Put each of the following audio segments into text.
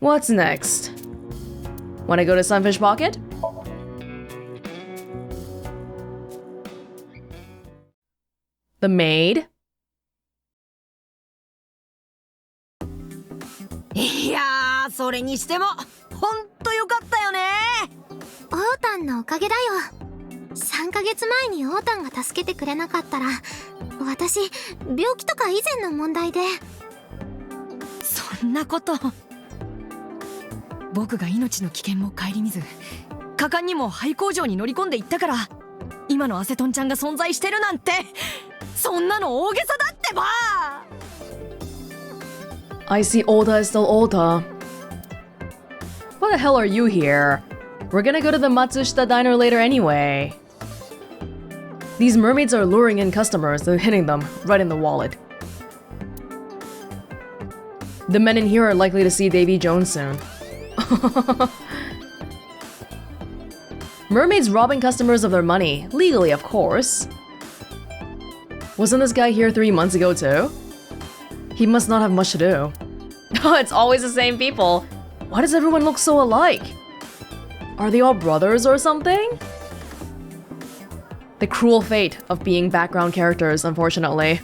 What's next? Wanna go to Sunfish Pocket? The maid? いやー、それにしてもほんとよかったよね。オータンのおかげだよ。3ヶ月前にオータンが助けてくれなかったら、私病気とか以前の問題で。そんなこと。僕が命の危険も顧みず果敢にも廃工場に乗り込んでいったから、今のアセトンちゃんが存在してるなんて、そんなの大げさだってば。 I see Ota is still Ota. What the hell are you here? We're gonna go to the Matsushita diner later anyway. These mermaids are luring in customers and hitting them right in the wallet. The men in here are likely to see Davy Jones soon. Mermaids robbing customers of their money, legally of course. Wasn't this guy here 3 months ago too? He must not have much to do. It's always the same people. Why does everyone look so alike? Are they all brothers or something? The cruel fate of being background characters, unfortunately.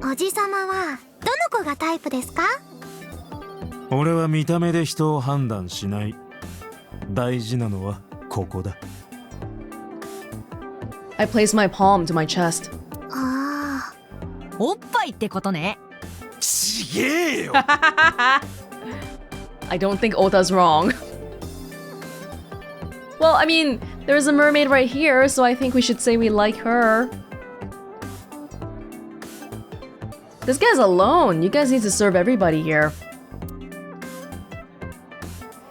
おじさまはどの子がタイプですか？俺は見た目で人を判断しない。大事なのはここだ。I place my palm to my chest. ああ。おっぱいってことね。ちげえよ。I don't think Ota's wrong. Well, I mean, there's a mermaid right here, so I think we should say we like her. This guy's alone. You guys need to serve everybody here.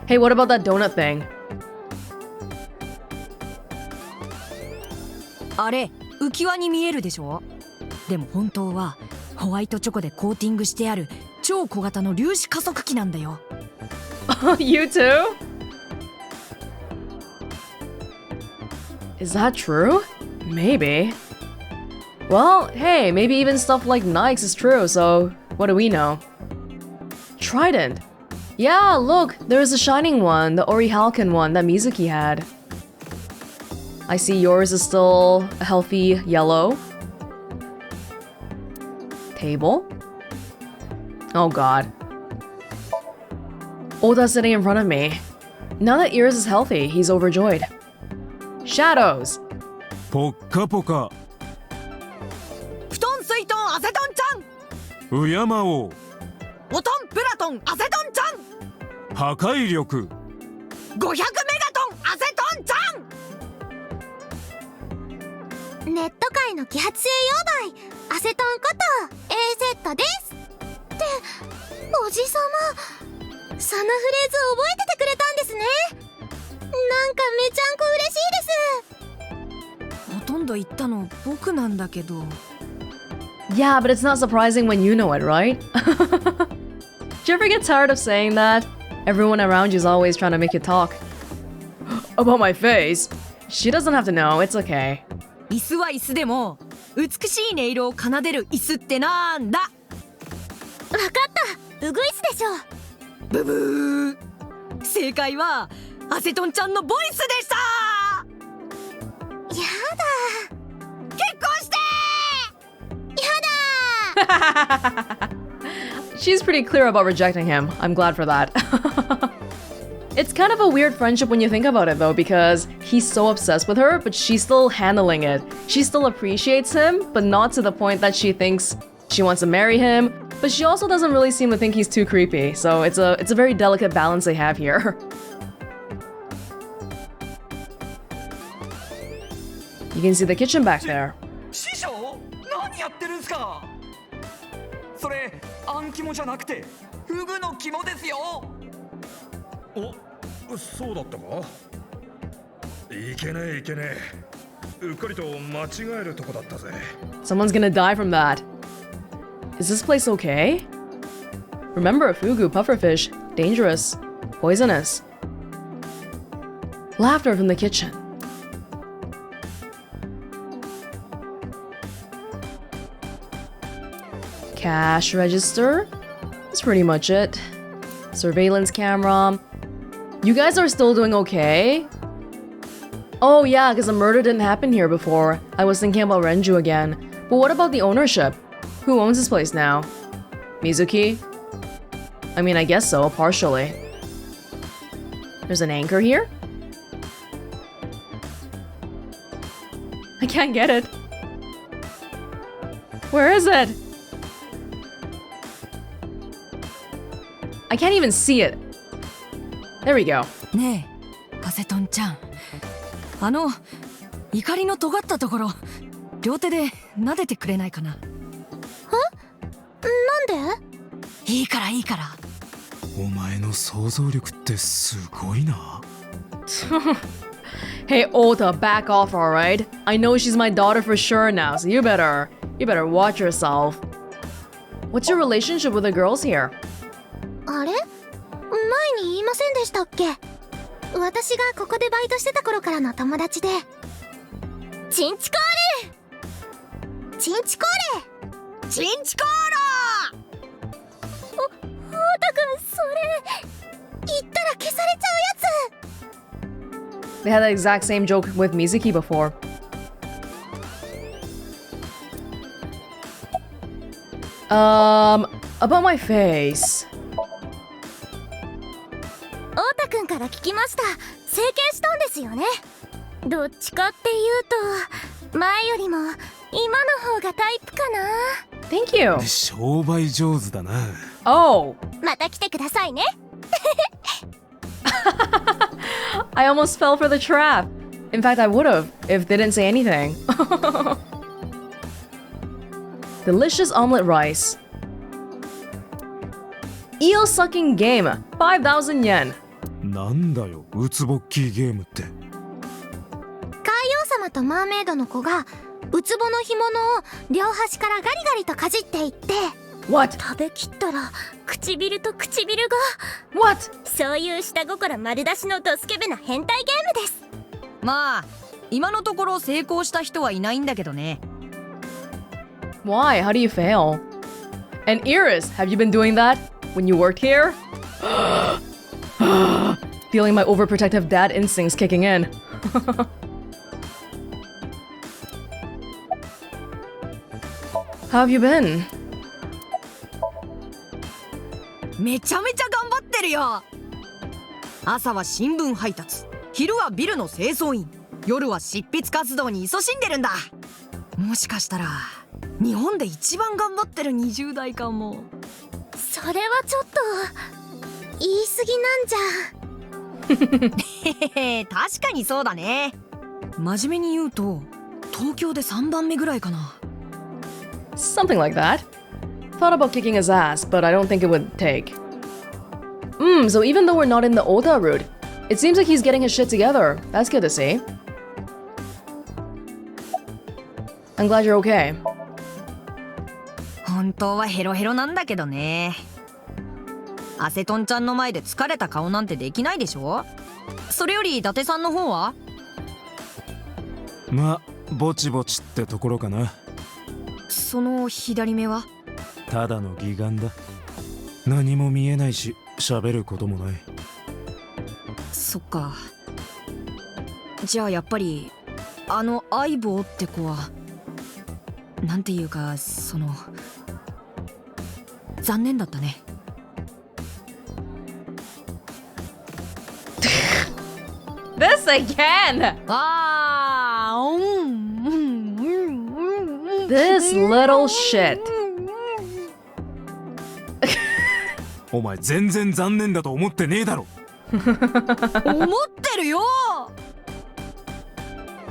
Hey, what about that donut thing? あれ浮き輪に見えるでしょ。でも本当はホワイトチョコでコーティングしてある超小型の粒子加速器なんだよ。You too? Is that true? Maybe. Well, hey, maybe even stuff like Nikes is true, so what do we know? Trident. Yeah, look, there's a shining one, the Orihalkin one that Mizuki had. I see yours is still a healthy yellow. Table? Oh god. Oda's sitting in front of me. Now that yours is healthy, he's overjoyed. Shadows! ポッカポカ。布団水トンアセトンちゃん。敬おう。オトンプラトンアセトンちゃん。破壊力。500メガトンアセトンちゃん。ネット界の揮発性溶媒アセトンこと A セットです。っておじさま、そのフレーズ覚えててくれたんですね。なんかめちゃんこ嬉しいです。ほとんど言ったの僕なんだけど。 Yeah, but it's not surprising when you know it, right? Do you ever get tired of saying that? Everyone around you is always trying to make you talk. About my face? She doesn't have to know, it's okay. 椅子は椅子でも美しい音色を奏でる椅子ってなんだ。わかった、ウグイスでしょ。ブブー。正解はアセトンちゃんのボイスでした。やだ。結婚してやだ。 She's pretty clear about rejecting him. I'm glad for that. It's kind of a weird friendship when you think about it though, because he's so obsessed with her, but she's still handling it. She still appreciates him, but not to the point that she thinks she wants to marry him, but she also doesn't really seem to think he's too creepy, so it's a very delicate balance they have here. You can see the kitchen back there. 師匠、何やってるんすか。それ、あん肝じゃなくてフグの肝ですよ。お、そうだったか。いけねえいけねえ。うっかりと間違えるとこだったぜ。 Someone's gonna die from that. Is this place okay? Remember, fugu, pufferfish, dangerous, poisonous. Laughter from the kitchen. Cash register? That's pretty much it. Surveillance camera. You guys are still doing okay? Oh yeah, because a murder didn't happen here before. I was thinking about Renju again. But what about the ownership? Who owns this place now? Mizuki? I mean, I guess so, partially. There's an anchor here? I can't get it. Where is it? I can't even see it. There we go. ねえアセトンちゃん、怒りの尖ったところ両手で撫でてくれないかな。なんで？いいからいいから。お前の想像力ってすごいな。Hey Ota, back off, alright? I know she's my daughter for sure now, so you better watch yourself. What's your relationship with the girls here? あれ？前に言いませんでしたっけ？私がここでバイトしてた頃からの友達で。チンチコーレ！チンチコーレ！チンチコおうたくん、それ言ったら消されちゃうやつ。 They had the exact same joke with Mizuki before. About my face. おうたくんから聞きました。整形したんですよね。どっちかっていうと前よりも今の方がタイプかな。 Thank you. 商売上手だな。Oh. また来てくださいね。I almost fell for the trap. In fact, I would have if they didn't say anything. Delicious omelet rice. Eel sucking game. 5,000 yen. なんだよ、うつぼっきいゲームって。海王様とマーメイドの子がウツボの干物を両端からガリガリとかじっていって、 What? 食べきったら唇と唇が。 What? そういう下心丸出しのドスケベな変態ゲームです。まあ今のところ成功した人はいないんだけどね。 Why? How do you fail? And Iris, have you been doing that when you worked here? Feeling my overprotective dad instincts kicking in. How have you been? めちゃめちゃ頑張ってるよ。朝は新聞配達、昼はビルの清掃員、夜は執筆活動に勤しんでるんだ。もしかしたら日本で一番頑張ってる20代かも。それはちょっと言い過ぎなんじゃ。へへ、確かにそうだね。真面目に言うと東京で3番目ぐらいかな。 Something like that. Thought about kicking his ass, but I don't think it would take. So even though we're not in the Ota route, it seems like he's getting his shit together. That's good to see. I'm glad you're okay. 本当はヘロヘロなんだけどね。アセトンちゃんの前で疲れた顔なんてできないでしょ。それより伊達さんの方は？ま、ぼちぼちってところかな。その左目は？ただの義眼だ。何も見えないし、喋ることもない。そっか。じゃあやっぱり相棒って子はなんていうか、残念だったね。This again! This little shit. お前全然残念だと思ってねえだろ。思ってるよ。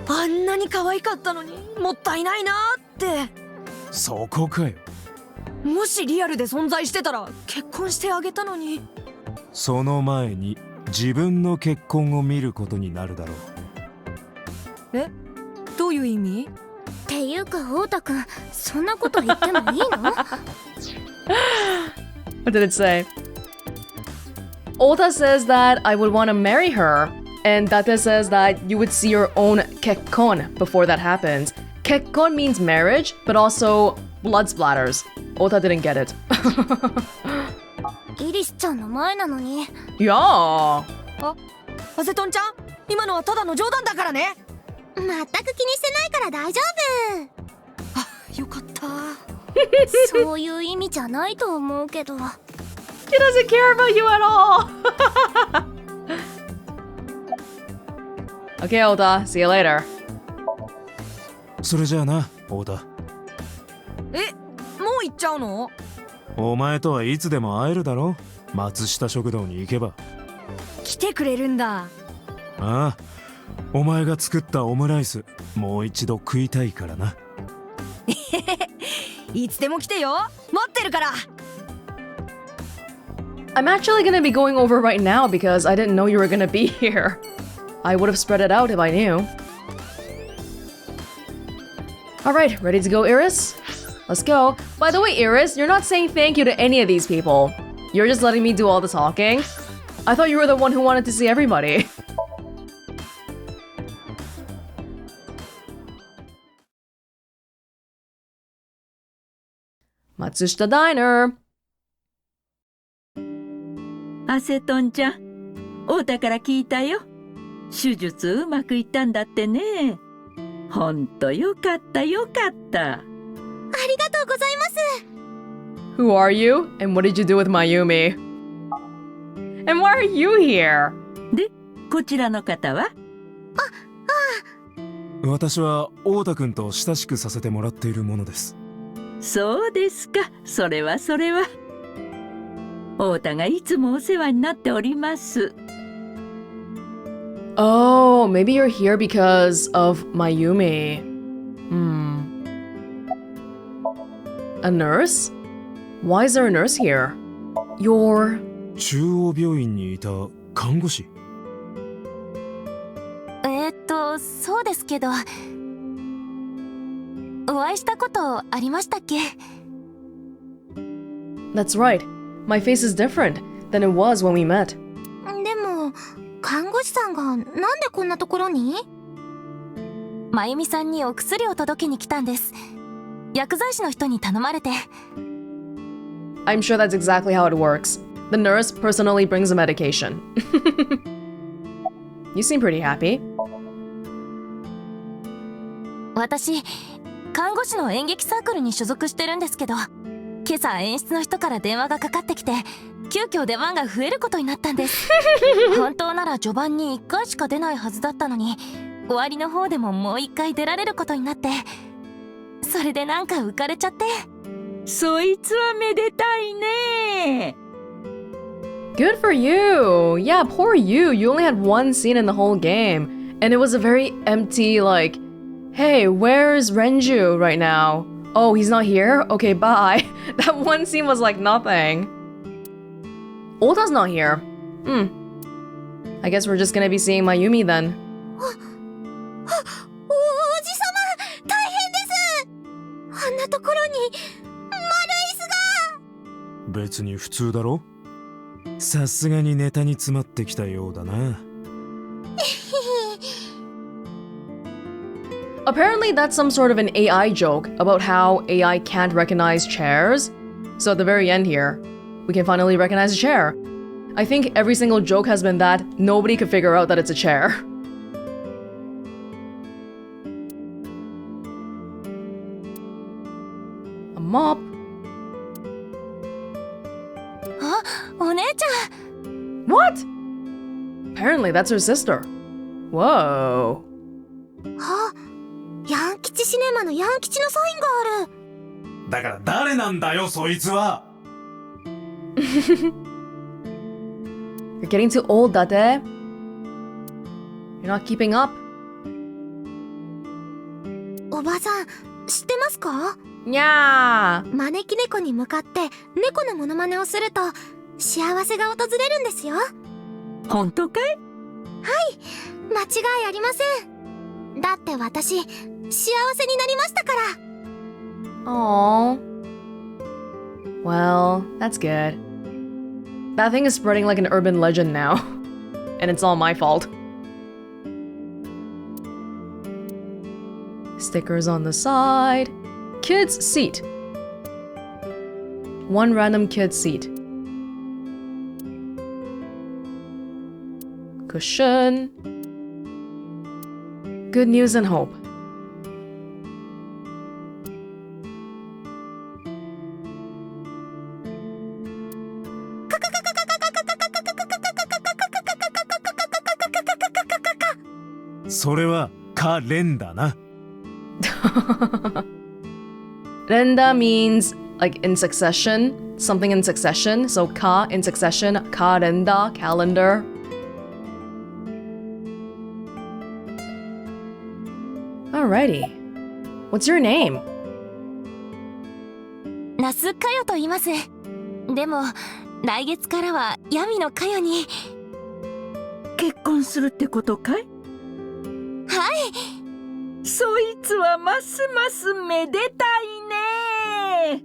あんなに可愛かったのにもったいないなって。そこかよ。もしリアルで存在してたら結婚してあげたのに。その前に自分の結婚を見ることになるだろう。え、どういう意味？っていうかオウタくん、そんなこと言ってもいいの？ What did it say? Ota says that I would want to marry her, and Date says that you would see your own kekkon before that happens. Kekkon means marriage, but also blood splatters. Ota didn't get it. イリスちゃんの前なのに。 Yeah. アセトンちゃん、今のはただの冗談だからね。全く気にしてないから大丈よかった。夫。そういう意味じゃないと思うけど。 He doesn't care about you at all. Okay, Oda. See you later. それじゃあな、オーダ。もう行っちゃうの？お前とはいつでも会えるだろ。松下食堂に行けば。来てくれるんだ。ああ、お前が作ったオムライスもう一度食いたいからな。いつでも来てよ、待ってるから。 I'm actually gonna be going over right now because I didn't know you were gonna be here. I would have spread it out if I knew. Alright, ready to go, Iris? Let's go. By the way, Iris, you're not saying thank you to any of these people. You're just letting me do all the talking. I thought you were the one who wanted to see everybody. Matsushita Diner. アセトンちゃん、オータから聞いたよ。手術うまくいったんだってね。ほんとよかったよかった。ありがとうございます。 Who are you? And what did you do with Mayumi? And why are you here? で、こちらの方は？私はオータ君と親しくさせてもらっているものです。そうですか、それはそれは。オータがいつもお世話になっております。Oh, maybe you're here because of Mayumi. A nurse? Why is there a nurse here? You're... 中央病院にいた看護師。そうですけど、お会いしたことありましたっけ？ That's right. My face is different than it was when we met. でも、看護師さんがなんでこんなところに？まゆみさんにお薬を届けに来たんです。薬剤師の人に頼まれて。I'm sure that's exactly how it works. The nurse personally brings the medication. You seem pretty happy. 私、看護師の演劇サークルに所属してるんですけど、今朝演出の人から電話がかかってきて、急遽出番が増えることになったんです。本当なら序盤に1回しか出ないはずだったのに、終わりの方でももう1回出られることになって、それでなんか浮かれちゃって。そいつはめでたいね。 Good for you! Yeah, poor you. You only had one scene in the whole game. And it was a very empty, like, hey, where's Renju right now? Oh, he's not here? Okay, bye. That one scene was like nothing. Ota's not here. I guess we're just gonna be seeing Mayumi then. おじさま、大変です。あんなところに丸い椅子が。別に普通だろ。さすがにネタに詰まってきたようだな。Apparently that's some sort of an AI joke about how AI can't recognize chairs. So at the very end here, we can finally recognize a chair. I think every single joke has been that nobody could figure out that it's a chair. A mop. あ、お姉ちゃん。 What? Apparently that's her sister. Whoa. あ、ヤン吉シネマのヤン吉のサインがある。だから誰なんだよ、そいつは。You're getting too old, Date. You're not keeping up. おばさん、知ってますか？ Yeah. 招き猫に向かって猫のモノマネをすると幸せが訪れるんですよ。本当かい？間違いありません。だって私、幸せになりましたから。 Aww. Well, that's good. That thing is spreading like an urban legend now. And it's all my fault. Stickers on the side. Kids' seat. One random kid's seat. cushion. Good news and hope.それはカレンダな。Renda means like in succession, something in succession. So ka in succession, ka renda, calendar. Alrighty. What's your name? 那須かよと言います。でも来月からは闇のかよに。結婚するってことかい？はい。そいつはますますめでたいね。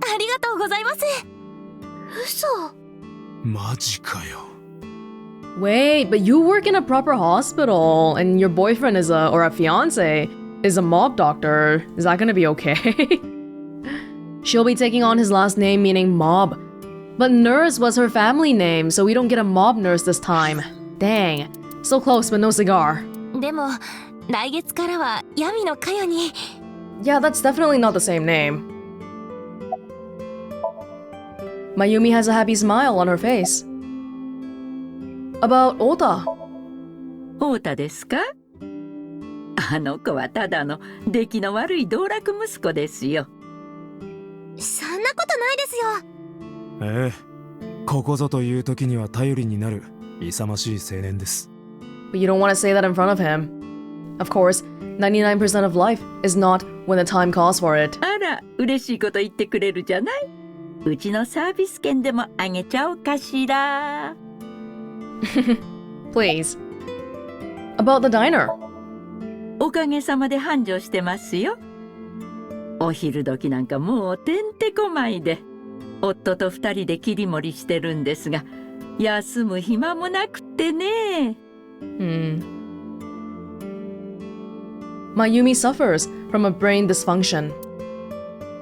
ありがとうございます。嘘。マジかよ。Wait, but you work in a proper hospital and your boyfriend is or a fiance is a mob doctor. Is that gonna be okay? She'll be taking on his last name meaning mob. But nurse was her family name, so we don't get a mob nurse this time. Dang. So close, but no cigar. でも来月からは闇のかよに。Yeah, that's definitely not the same name. Mayumi has a happy smile on her face. About Ota. 太田ですか？あの子はただの出来の悪い道楽息子ですよ。そんなことないですよ。ええ、ここぞという時には頼りになる勇ましい青年です。But you don't want to say that in front of him. Of course, 99% of life is not when the time calls for it. あら、嬉しいこと言ってくれるじゃない。うちのサービス券でもあげちゃおうかしら。Please. About the diner. おかげさまで繁盛してますよ。お昼時なんかもうてんてこまいで、夫と2人で切り盛りしてるんですが、休む暇もなくってね。Mayumi suffers from a brain dysfunction.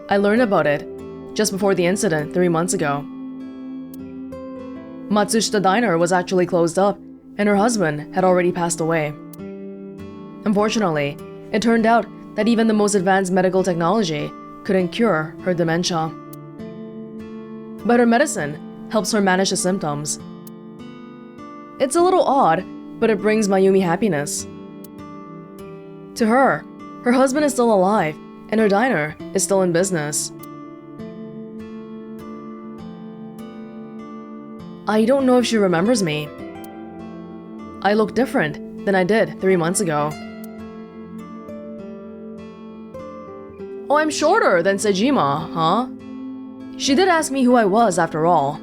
I learned about it just before the incident 3 months ago. Matsushita Diner was actually closed up, and her husband had already passed away. Unfortunately, it turned out that even the most advanced medical technology couldn't cure her dementia. But her medicine helps her manage the symptoms. It's a little odd, but it brings Mayumi happiness. To her, her husband is still alive, and her diner is still in business. I don't know if she remembers me. I look different than I did 3 months ago. Oh, I'm shorter than Sejima, huh? She did ask me who I was after all.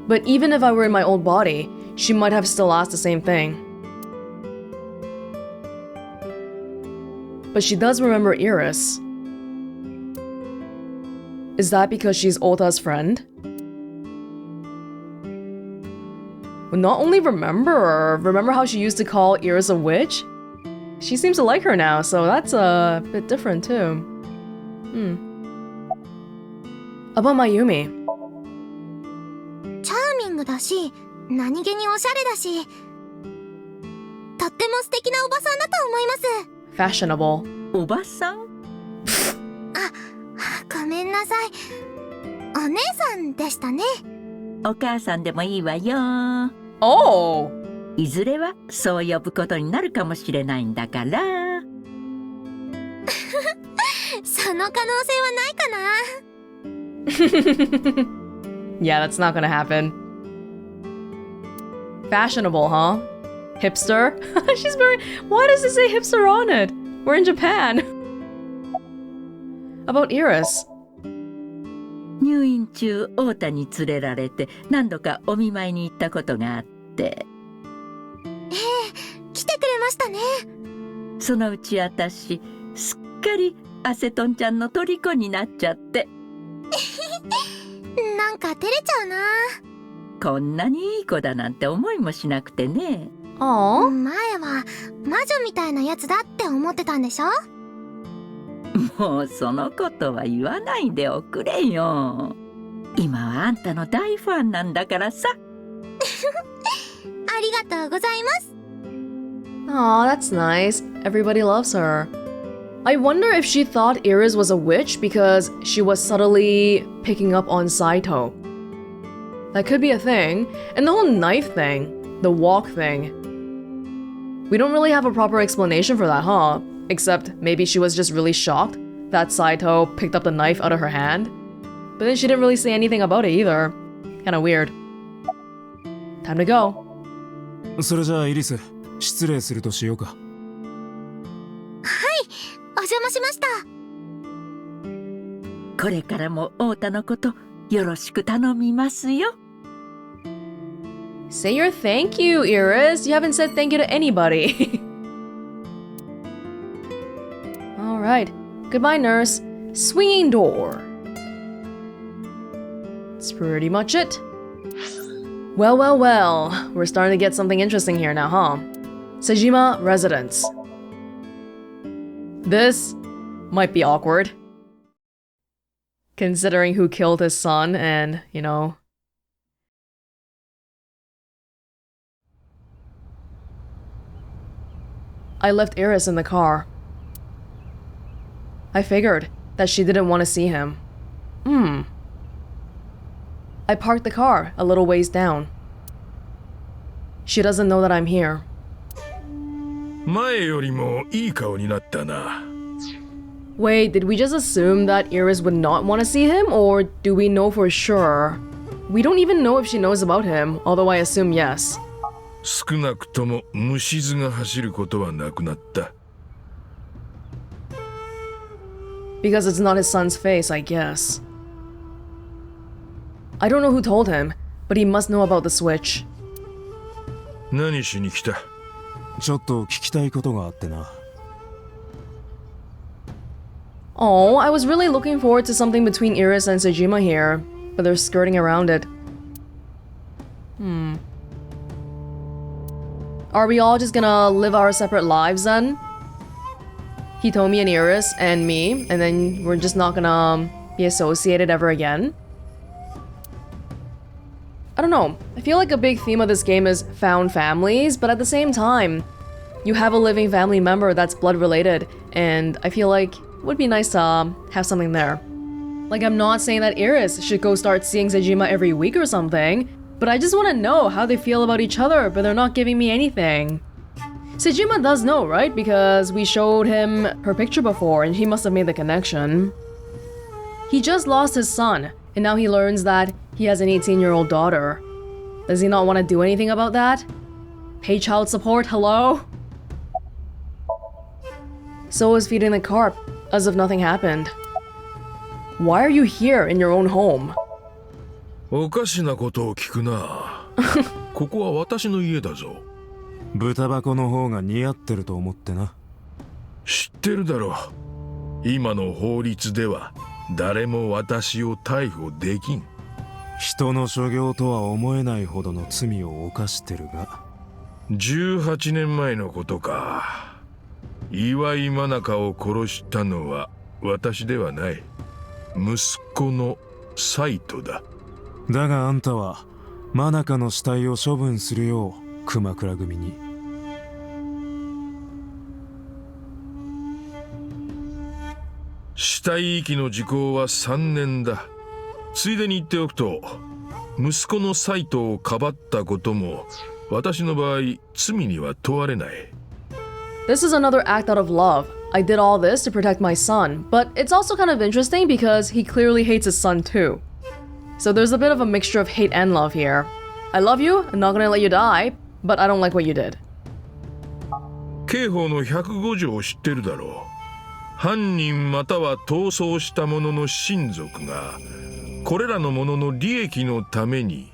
But even if I were in my old body, she might have still asked the same thing. But she does remember Iris. Is that because she's Ota's friend? Well, not only remember her, remember how she used to call Iris a witch? She seems to like her now, so that's a bit different too. About Mayumi. チャーミングだし、何気におしゃれだし、とっても素敵なおばさんだと思います。Fashionable. おばさん？ごめんなさい。お姉さんでしたね。お母さんでもいいわよ。Oh! いずれはそう呼ぶことになるかもしれないんだから。その可能性はないかな。Yeah, that's not gonna happen. Fashionable, huh? Hipster? She's very... Why does it say hipster on it? We're in Japan. About Iris. 入院中、太田に連れられて何度かお見舞いに行ったことがあって。来てくれましたね。そのうち私、すっかりアセトンちゃんの虜になっちゃって。なんか照れちゃうな。こんなにいい子だなんて思いもしなくてね。Aww. 前は魔女みたいなやつだって思ってたんでしょ。もうそのことは言わないでおくれよ。今はあんたの大ファンなんだからさ。ありがとうございます。 Aw, that's nice. Everybody loves her. I wonder if she thought Iris was a witch because she was subtly picking up on Saito. That could be a thing. And the whole knife thing, the walk thing. We don't really have a proper explanation for that, huh? Except maybe she was just really shocked that Saito picked up the knife out of her hand. But then she didn't really say anything about it either. Kinda weird. Time to go. それじゃあイリス、失礼するとしようか。お邪魔しました。これからも太田のことよろしく頼みますよ。Say your thank you, Iris. You haven't said thank you to anybody. Alright. Goodbye, nurse. Swinging door. That's pretty much it. Well, well, well. We're starting to get something interesting here now, huh? Sejima residence. This might be awkward. Considering who killed his son and, you know... I left Iris in the car. I figured that she didn't want to see him. I parked the car a little ways down. She doesn't know that I'm here. 前よりもいい顔になったな。 Wait, did we just assume that Iris would not want to see him, or do we know for sure? We don't even know if she knows about him, although I assume yes. 少なくとも虫唾が走ることはなくなった。 Because it's not his son's face, I guess. I don't know who told him, but he must know about the switch. 何しに来た？ちょっと聞きたいことがあってな。Oh, I was really looking forward to something between Iris and Sejima here, but they're skirting around it. Are we all just gonna live our separate lives then? Hitomi and Iris and me, and then we're just not gonna be associated ever again? I don't know. I feel like a big theme of this game is found families, but at the same time, you have a living family member that's blood related, and I feel like it would be nice to have something there. Like, I'm not saying that Iris should go start seeing Sejima every week or something, but I just want to know how they feel about each other, but they're not giving me anything. Sejima does know, right? Because we showed him her picture before, and he must have made the connection. He just lost his son, and now he learns that he has an 18-year-old daughter. Does he not want to do anything about that? Pay child support, hello? So is feeding the carp, as if nothing happened. Why are you here in your own home? おかしなことを聞くな。ここは私の家だぞ。豚箱の方が似合ってると思ってな。知ってるだろう。今の法律では誰も私を逮捕できん。人の所業とは思えないほどの罪を犯してるが。18年前のことか。岩井真中を殺したのは私ではない。息子のサイトだ。だがあんたは真中の死体を処分するよう熊倉組に。死体遺棄の時効は3年だ。ついでに言っておくと、息子のサイトをかばったことも私の場合罪には問われない。This is another act out of love. I did all this to protect my son, but it's also kind of interesting because he clearly hates his son too. So there's a bit of a mixture of hate and love here. I love you, I'm not gonna let you die, but I don't like what you did. 刑法の105条を知ってるだろう。犯人または逃走した者の親族がこれらの者の利益のために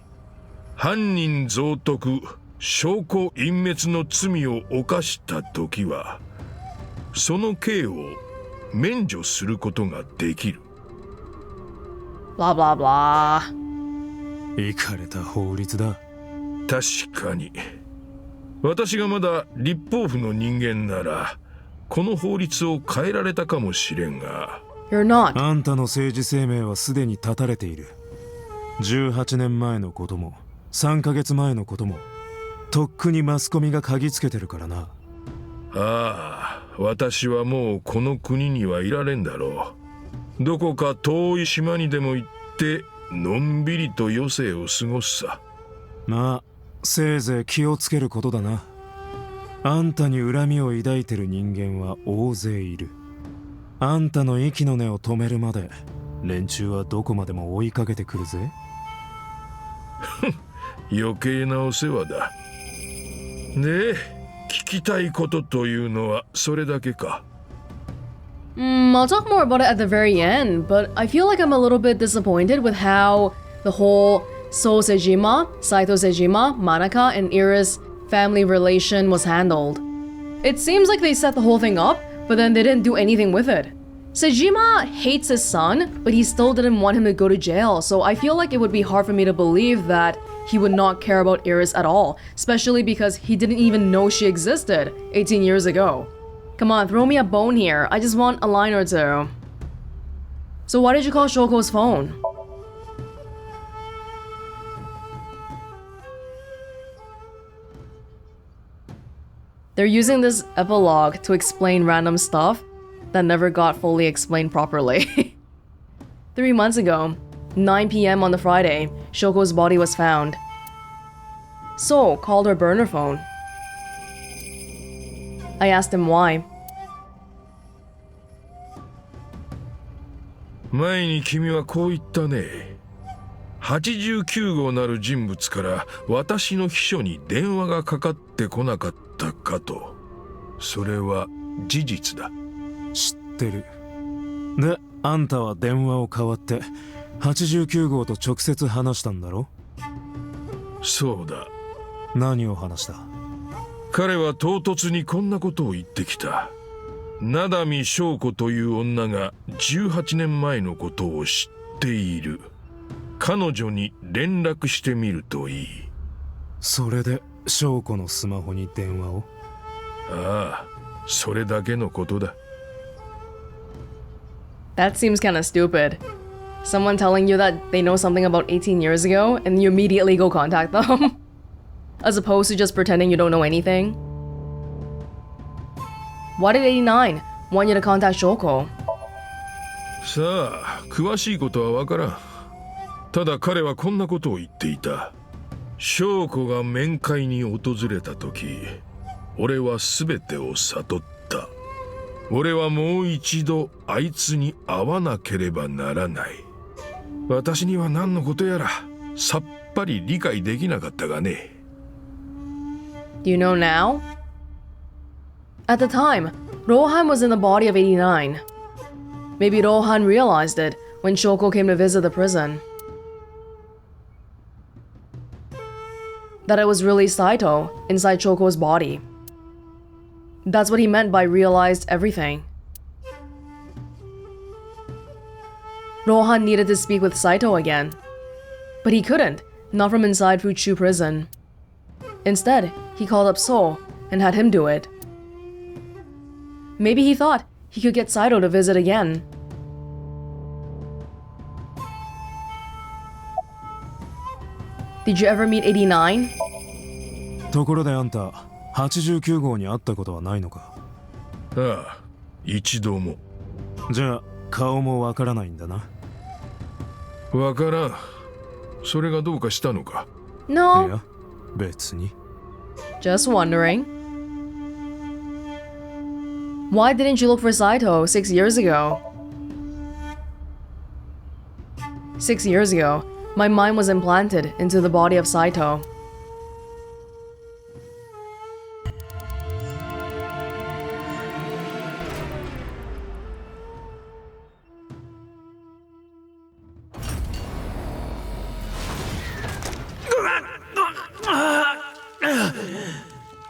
犯人蔵匿証拠隠滅の罪を犯したときはその刑を免除することができる。Blah blah blah. イカれた法律だ。確かに。私がまだ立法府の人間ならこの法律を変えられたかもしれんが。You're not. あんたの政治生命はすでに絶たれている。18年前のことも3ヶ月前のこともとっくにマスコミが嗅ぎつけてるからな。ああ、私はもうこの国にはいられんだろう。どこか遠い島にでも行ってのんびりと余生を過ごすさ。まあせいぜい気をつけることだな。あんたに恨みを抱いてる人間は大勢いる。あんたの息の根を止めるまで連中はどこまでも追いかけてくるぜ。余計なお世話だ。で、聞きたいことというのはそれだけか。I'll talk more about it at the very end, but I feel like I'm a little bit disappointed with how the whole Sejima, Saito Sejima, Manaka, and Iris family relation was handled. It seems like they set the whole thing up, but then they didn't do anything with it. Sejima hates his son, but he still didn't want him to go to jail, so I feel like it would be hard for me to believe that he would not care about Iris at all, especially because he didn't even know she existed 18 years ago. Come on, throw me a bone here. I just want a line or two. So why did you call Shoko's phone? They're using this epilogue to explain random stuff that never got fully explained properly. 3 months ago, 9 p.m. on the Friday, Shoko's body was found. So called her burner phone. I asked him why. 前に君はこう言ったね。89号なる人物から私の秘書に電話がかかってこなかったかと。それは事実だ。知ってる。で、あんたは電話を代わって89号と直接話したんだろ？そうだ。何を話した？彼は唐突にこんなことを言ってきた。名見翔子という女が18年前のことを知っている。彼女に連絡してみるといい。それで翔子のスマホに電話を？ああ、それだけのことだ。That seems kinda stupid. Someone telling you that they know something about 18 years ago and you immediately go contact them. As opposed to just pretending you don't know anything. Why did 89 want you to contact Shoko? さあ、詳しいことはわからん。ただ彼はこんなことを言っていた。翔子が面会に訪れた時、俺は全てを悟った。俺はもう一度あいつに会わなければならない。私には何のことやらさっぱり理解できなかったがね。Do you know now? At the time, Rohan was in the body of 89. Maybe Rohan realized it when Shoko came to visit the prison. That it was really Saito inside Shoko's body. That's what he meant by realized everything. Rohan needed to speak with Saito again. But he couldn't, not from inside Fuchu prison. Instead, he called up So and had him do it. Maybe he thought he could get Saito to visit again. Did you ever meet 89? ところであんた89号に会ったことはないのか？ああ、一度も。じゃあ顔もわからないんだな。わからん。それがどうかしたのか？ No. いや、別に。Just wondering. Why didn't you look for Saito 6 years ago? 6 years ago, my mind was implanted into the body of Saito.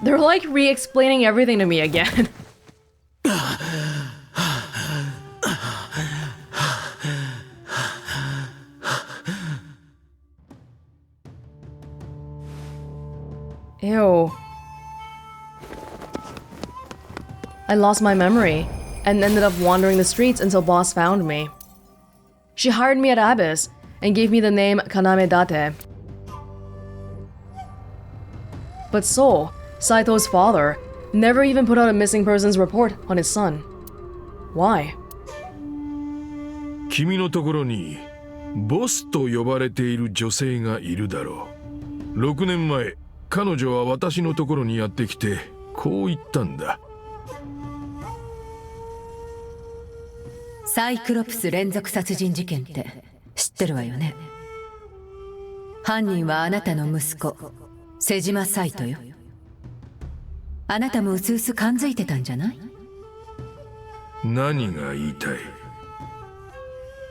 They're like re-explaining everything to me again. Ew. I lost my memory and ended up wandering the streets until Boss found me. She hired me at Abyss and gave me the name Kaname Date. But So, Saito's father, never even put out a missing persons report on his son. Why? 君のところにボスと呼ばれている女性がいるだろう。6年前、彼女は私のところにやってきてこう言ったんだ。サイクロプス連続殺人事件って知ってるわよね。犯人はあなたの息子瀬島サイトよ。あなたもうすうす感づいてたんじゃない？何が言いたい？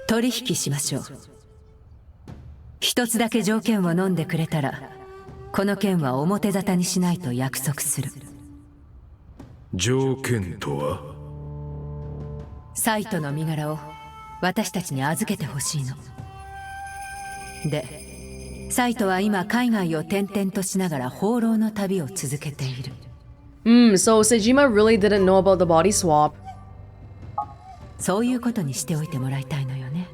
取引しましょう。一つだけ条件を飲んでくれたらこの件は表沙汰にしないと約束する。条件とは？サイトの身柄を私たちに預けてほしいの。で、サイトは今海外を転々としながら放浪の旅を続けている。So Sejima really didn't know about the body swap. そういうことにしておいてもらいたいのよね。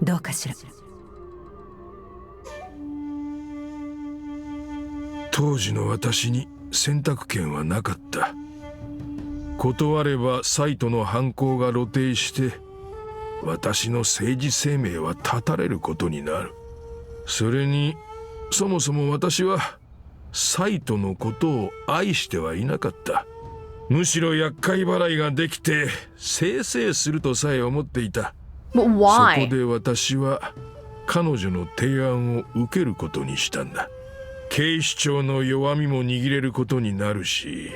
どうかしら。当時の私に選択権はなかった。断ればサイトの犯行が露呈して私の政治生命は絶たれることになる。それにそもそも私はサイトのことを愛してはいなかった。むしろ厄介払いができてせいせいするとさえ思っていた。But why? そこで私は彼女の提案を受けることにしたんだ。警視庁の弱みも握れることになるし、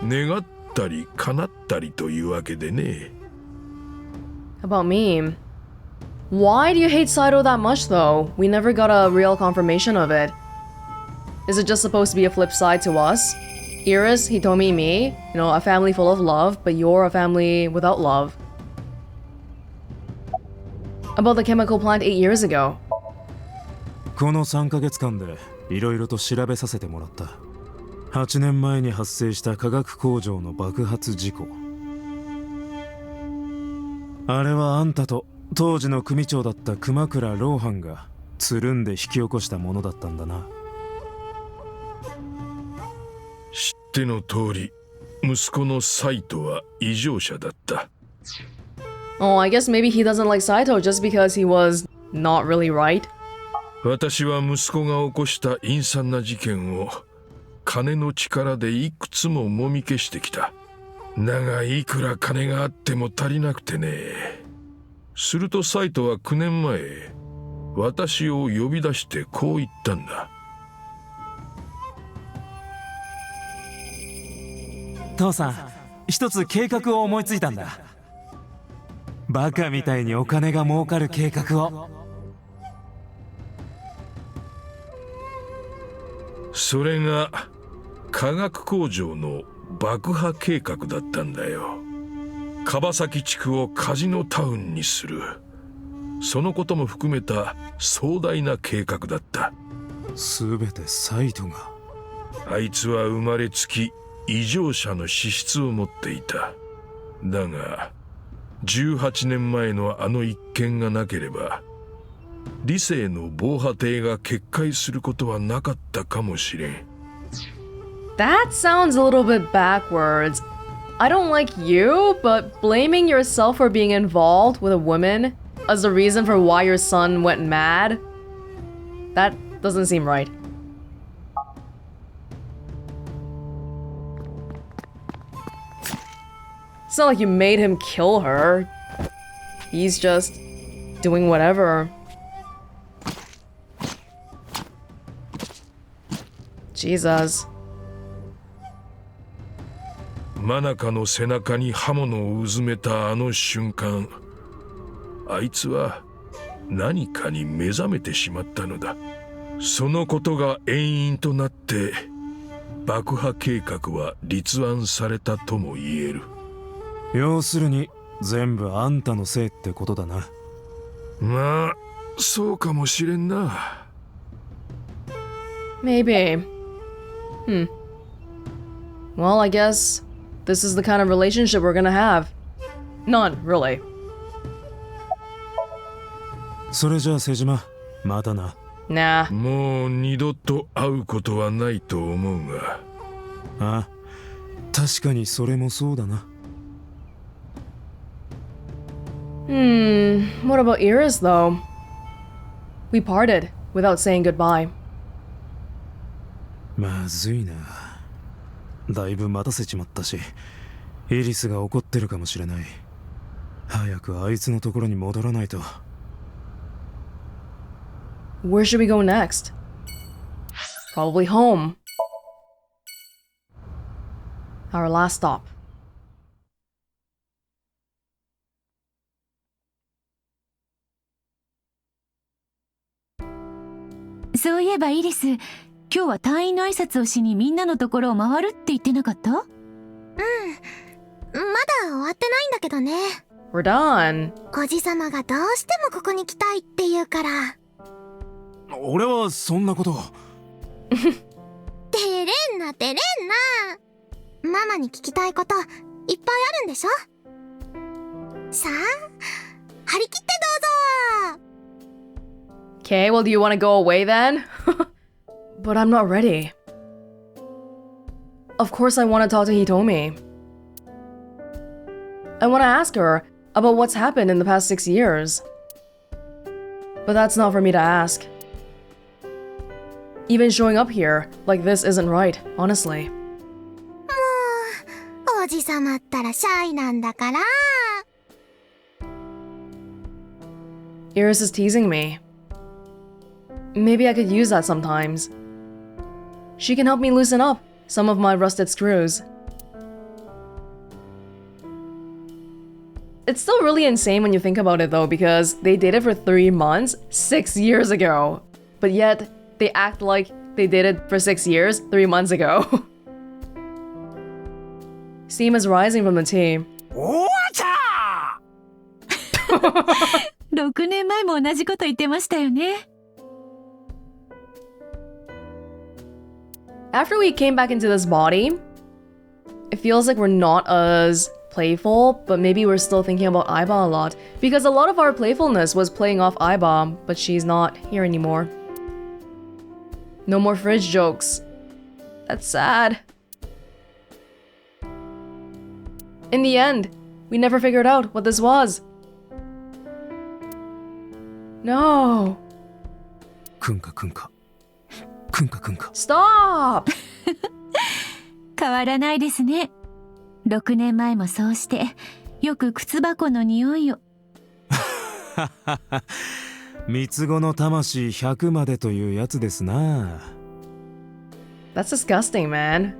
願ったり叶ったりというわけでね。About me. Why do you hate Saito that much though? We never got a real confirmation of it. Is it just supposed to be a flip side to us? Iris, Hitomi, me, you know, a family full of love, but you're a family without love. About the chemical plant 8 years ago. この3ヶ月間でいろいろと調べさせてもらった。8年前に発生した化学工場の爆発事故。あれはあんたと当時の組長だった熊倉ローハンがつるんで引き起こしたものだったんだな。知っての通り、息子のサイトは異常者だった。Oh, I guess maybe he doesn't like Saito just because he was not really right. 私は息子が起こした陰惨な事件を金の力でいくつももみ消してきた。だがいくら金があっても足りなくてね。するとサイトは9年前、私を呼び出してこう言ったんだ。父さん、一つ計画を思いついたんだ。バカみたいにお金が儲かる計画を。それが化学工場の爆破計画だったんだよ。樺崎地区をカジノタウンにする。そのことも含めた壮大な計画だった。すべてサイトが。あいつは生まれつき異常者の資質を持っていた。だが18年前のあの一件がなければ理性の防波堤が決壊することはなかったかもしれん。 That sounds a little bit backwards. I don't like you, but blaming yourself for being involved with a woman as the reason for why your son went mad? That doesn't seem right. It's not like you made him kill her. He's just doing whatever. Jesus. マナカの背中に刃物をうずめたあの瞬間、あいつは何かに目覚めてしまったのだ。そのことが遠因となって爆破計画は立案されたとも言える。要するに全部あんたのせいってことだな。まあそうかもしれんな。 Maybe. Well, I guess this is the kind of relationship we're gonna have. None, really. それじゃあ瀬島、またな。Nah. もう二度と会うことはないと思うが。あ、確かにそれもそうだな。What about Iris though? We parted without saying goodbye. まずいな。だいぶ待たせちまったし、イリスが怒ってるかもしれない。早くあいつのところに戻らないと。Where should we go next? Probably home. Our last stop. そういえばイリス、今日は隊員の挨拶をしにみんなのところを回るって言ってなかった？まだ終わってないんだけどね。We're done. おじさまがどうしてもここに来たいって言うから。俺はそんなこと。照れんな照れんな。ママに聞きたいこといっぱいあるんでしょ？さあ、張り切ってどうぞ。 Okay, well, do you want to go away then? But I'm not ready. Of course I want to talk to Hitomi. I want to ask her about what's happened in the past 6 years. But that's not for me to ask. Even showing up here like this isn't right, honestly. もう、おじさまったらシャイなんだから。 Iris is teasing me. Maybe I could use that sometimes. She can help me loosen up some of my rusted screws. It's still really insane when you think about it though, because they dated for 3 months 6 years ago. But yet, they act like they dated for 6 years 3 months ago. Steam is rising from the team. 6年前も同じこと言ってましたよね。 After we came back into this body, it feels like we're not as playful, but maybe we're still thinking about Aiba a lot. Because a lot of our playfulness was playing off Aiba, but she's not here anymore. No more fridge jokes. That's sad. In the end, we never figured out what this was. No. くんかくんか。くんかくんか。 Stop! 変わらないですね。6年前もそうして、よく靴箱の匂いを。三つ子の魂100までというやつですな。That's disgusting, man.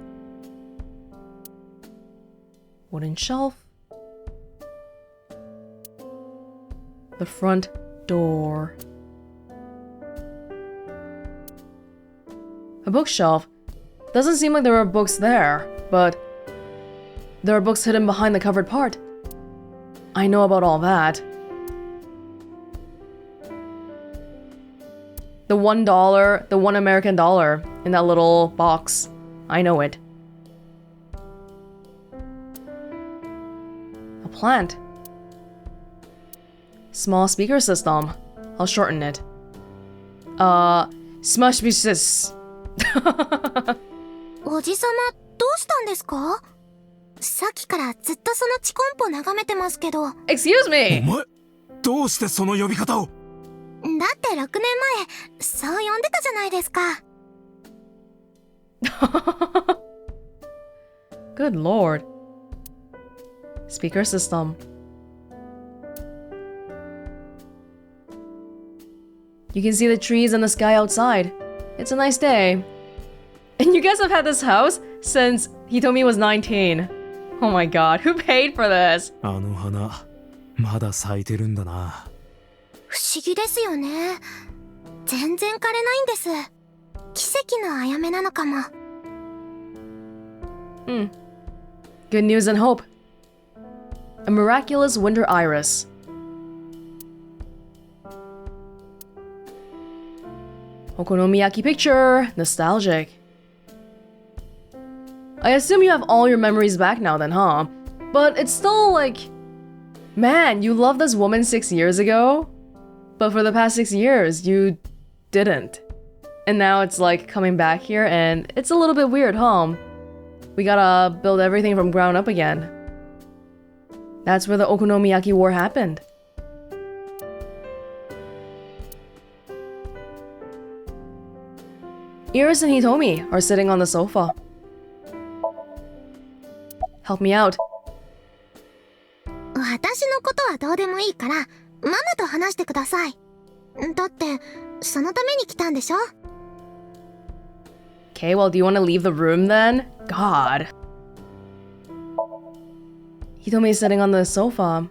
Wooden shelf. The front door. A bookshelf. Doesn't seem like there are books there, but there are books hidden behind the covered part. I know about all that. The $1, the $1 American dollar in that little box. I know it. A plant. Small speaker system. I'll shorten it. Smushbishis. おじさま、どうしたんですか？さっきからずっとそのチコンポ眺めてますけど。 Excuse お me! 前、どうしてその呼び方を？だって6年前、そう呼んでたじゃないですか。 Good lord. Speaker system. You can see the trees and the sky outside. It's a nice day. And you guys have had this house since Hitomi was 19. Oh my god, who paid for this? あの花、まだ咲いてるんだな。不思議ですよね。全然枯れないんです。奇跡のあやめなのかも。Good news and hope. A miraculous winter iris. Okonomiyaki picture. Nostalgic. I assume you have all your memories back now then, huh? But it's still like... Man, you loved this woman 6 years ago? But for the past 6 years, you didn't. And now it's like coming back here and it's a little bit weird, huh? We gotta build everything from ground up again. That's where the Okonomiyaki War happened. Iris and Hitomi are sitting on the sofa. Help me out. 私のことはどうでもいいから、ママと話してください。だって、そのために来たんでしょ? Okay, well, do you want to leave the room then? God. Hitomi is sitting on the sofa.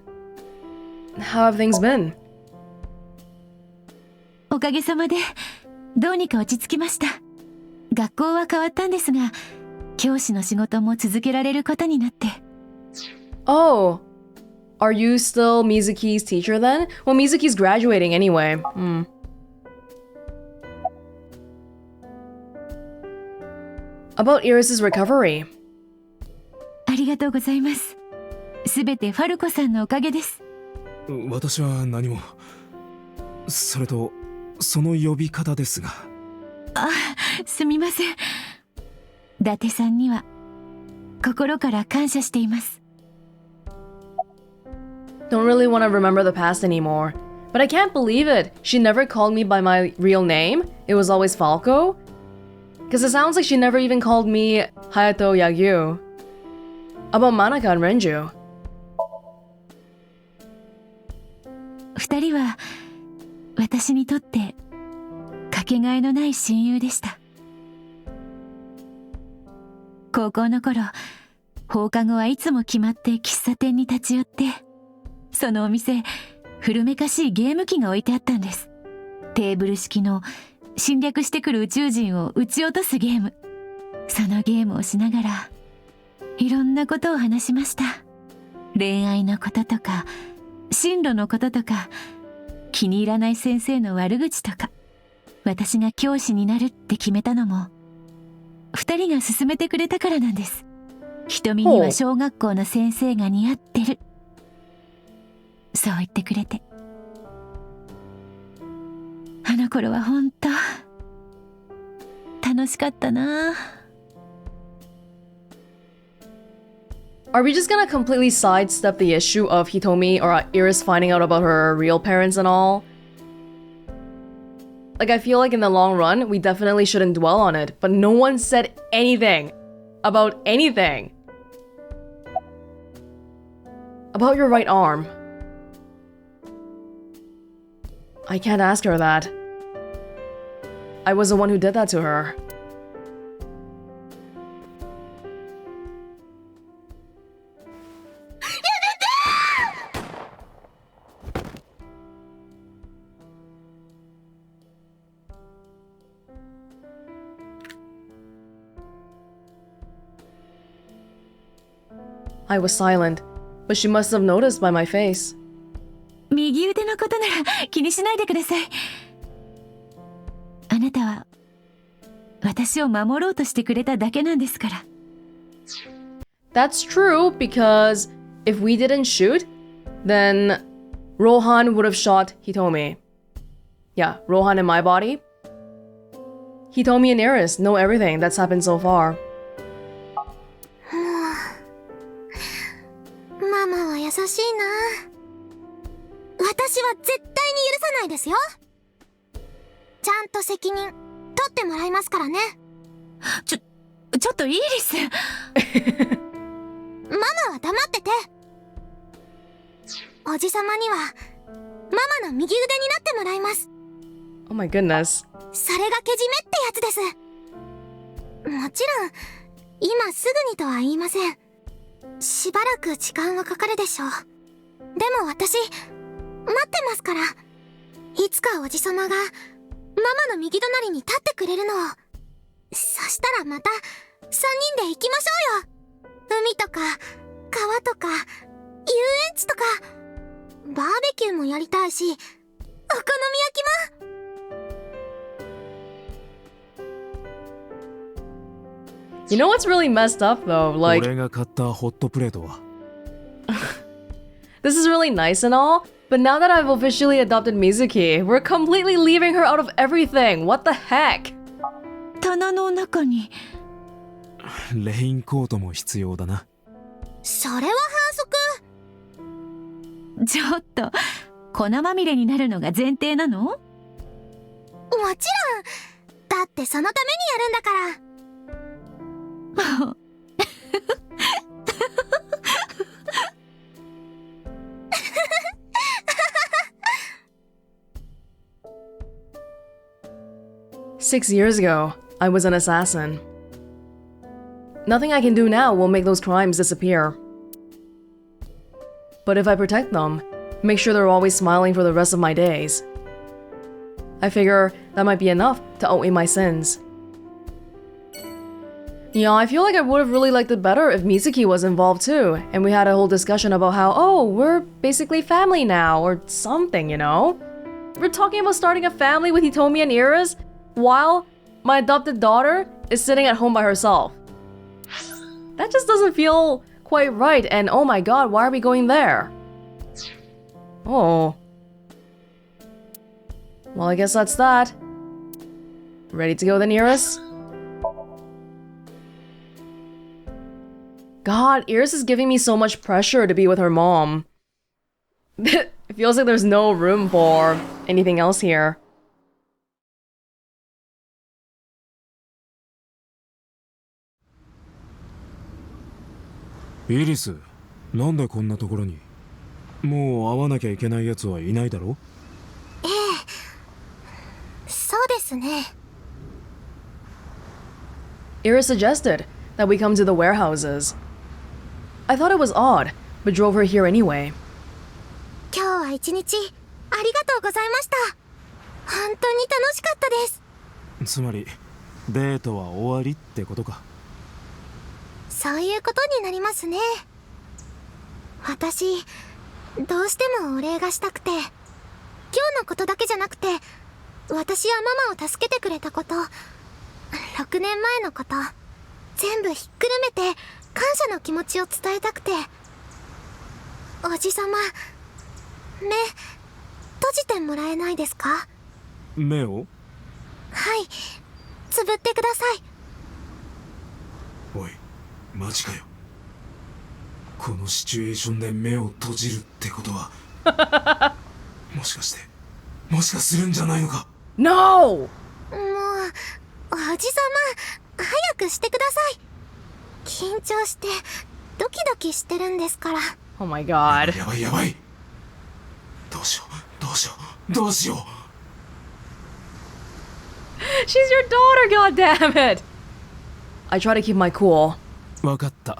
How have things been? おかげさまで、どうにか落ち着きました。学校は変わったんですが、教師の仕事も続けられることになって。Oh, are you still Mizuki's teacher then? Well, Mizuki's graduating anyway. About Iris's recovery. ありがとうございます。すべてファルコさんのおかげです。私は何も。それと、その呼び方ですが。あ、すみません。伊達さんには心から感謝しています。Don't really want to remember the past anymore. But I can't believe it. She never called me by my real name. It was always Falco. Because it sounds like she never even called me Hayato Yagyu. About Manaka and Renju. 二人は私にとってかけがえのない親友でした。高校の頃、放課後はいつも決まって喫茶店に立ち寄って、そのお店、古めかしいゲーム機が置いてあったんです。テーブル式の侵略してくる宇宙人を撃ち落とすゲーム。そのゲームをしながら、いろんなことを話しました。恋愛のこととか、進路のこととか、気に入らない先生の悪口とか。私が教師になるって決めたのも、二人が勧めてくれたからなんです。瞳には小学校の先生が似合ってる。そう言ってくれて。あの頃は本当楽しかったな。Are we just gonna completely sidestep the issue of Hitomi or Iris finding out about her real parents and all? Like, I feel like in the long run, we definitely shouldn't dwell on it, but no one said anything about anything. About your right arm. I can't ask her that. I was the one who did that to her. I was silent, but she must have noticed by my face. 右腕のことなら気にしないでください。あなたは私を守ろうとしてくれただけなんですから。That's true, because if we didn't shoot, then Rohan would have shot Hitomi. Yeah, Rohan in my body. Hitomi and Iris know everything that's happened so far. ママは優しいな。私は絶対に許さないですよ。ちゃんと責任取ってもらいますからね。ちょっとイリス。ママは黙ってて。おじさまにはママの右腕になってもらいます。 Oh my goodness. それがけじめってやつです。もちろん今すぐにとは言いません。しばらく時間はかかるでしょう。でも私待ってますから。いつかおじさまがママの右隣に立ってくれるのを。そしたらまた3人で行きましょうよ。海とか川とか遊園地とかバーベキューもやりたいし、お好み焼きも。You know what's really messed up though? Like, 俺が買ったホットプレートは this is really nice and all, But now that I've officially adopted Mizuki, we're completely leaving her out of everything. What the heck? 棚の中に。レインコートも必要だな。それは反則。ちょっと、粉まみれになるのが前提なの？もちろん。だってそのためにやるんだから。6 years ago, I was an assassin. Nothing I can do now will make those crimes disappear. But if I protect them, make sure they're always smiling for the rest of my days, I figure that might be enough to outweigh my sins. Yeah, I feel like I would have really liked it better if Mizuki was involved too, and we had a whole discussion about how, oh, we're basically family now, or something, you know? We're talking about starting a family with Hitomi and Iris, while my adopted daughter is sitting at home by herself. That just doesn't feel quite right, and oh my god, why are we going there? Oh. Well, I guess that's that. Ready to go then, Iris? God, Iris is giving me so much pressure to be with her mom. It feels like there's no room for anything else here. Iris, なんでこんなところに？もう会わなきゃいけないやつはいないだろ？ええ、そうですね。Iris suggested that we come to the warehouses. I thought it was odd, but drove her here anyway. 今日は一日ありがとうございました。本当に楽しかったです。つまり、デートは終わりってことか。そういうことになりますね。私、どうしてもお礼がしたくて、今日のことだけじゃなくて、私やママを助けてくれたこと、6年前のこと、全部ひっくるめて感謝の気持ちを伝えたくて。おじさま、目、閉じてもらえないですか？目を？はい、つぶってください。おい、マジかよ。このシチュエーションで目を閉じるってことはもしかするんじゃないのか？ No! もう、おじさま、早くしてください。緊張してドキドキしてるんですから。 Oh my god. やばいやばい。どうしよう。She's your daughter, goddammit! I try to keep my cool. わかった。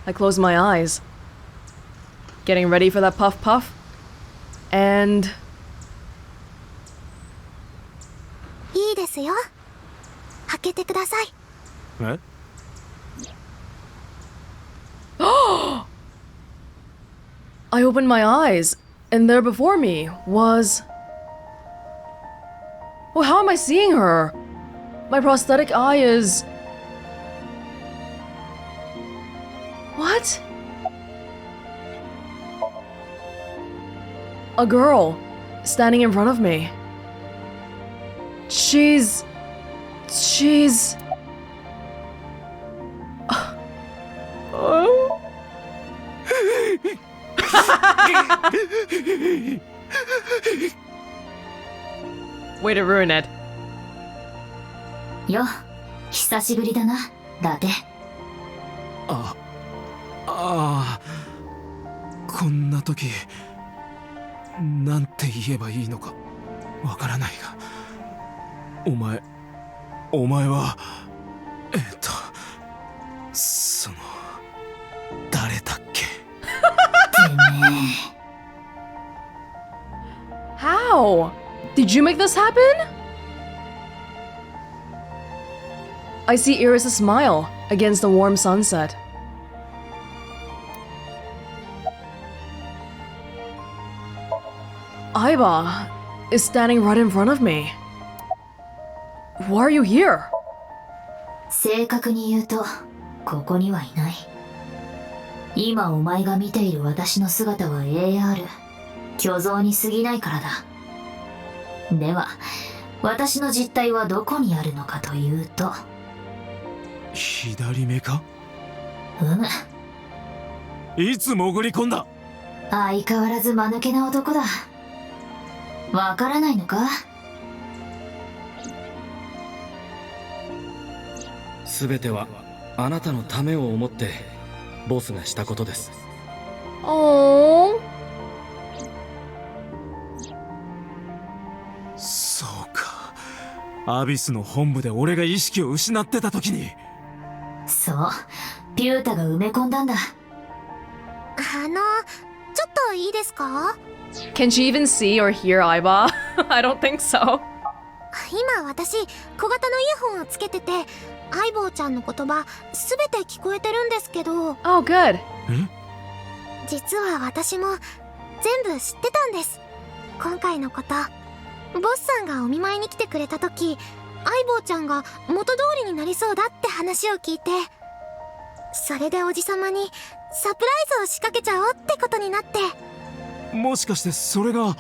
I close my eyes, getting ready for that puff puff, and いいですよ。開けてください。え？ I opened my eyes, and there before me was... Well, how am I seeing her? My prosthetic eye is... What? A girl standing in front of me. She's... Way to ruin it. よ、久しぶりだな、だて。こんな時なんて言えばいいのかわからないが、お前は誰だっけ？ How? Did you make this happen? I see Iris' smile against the warm sunset. Aiba is standing right in front of me. Why are you here? 正確に言うと、ここにはいない。今お前が見ている私の姿は AR 虚像に過ぎないからだ。では私の実態はどこにあるのかというと、左目か？いつ潜り込んだ？相変わらず間抜けな男だ。わからないのか？全てはあなたのためを思ってボスがしたことです。おー。そうか。アビスの本部で俺が意識を失ってた時に。そう、ピュータが埋め込んだんだ。ちょっといいですか？ Can she even see or hear Aiba? I don't think so. 今私小型のイヤホンをつけてて、相棒ちゃんの言葉すべて聞こえてるんですけど。Oh, good. 実は私も全部知ってたんです、今回のこと。ボスさんがお見舞いに来てくれた時、相棒ちゃんが元通りになりそうだって話を聞いて、それでおじさまにサプライズを仕掛けちゃおうってことになって。もしかしてそれが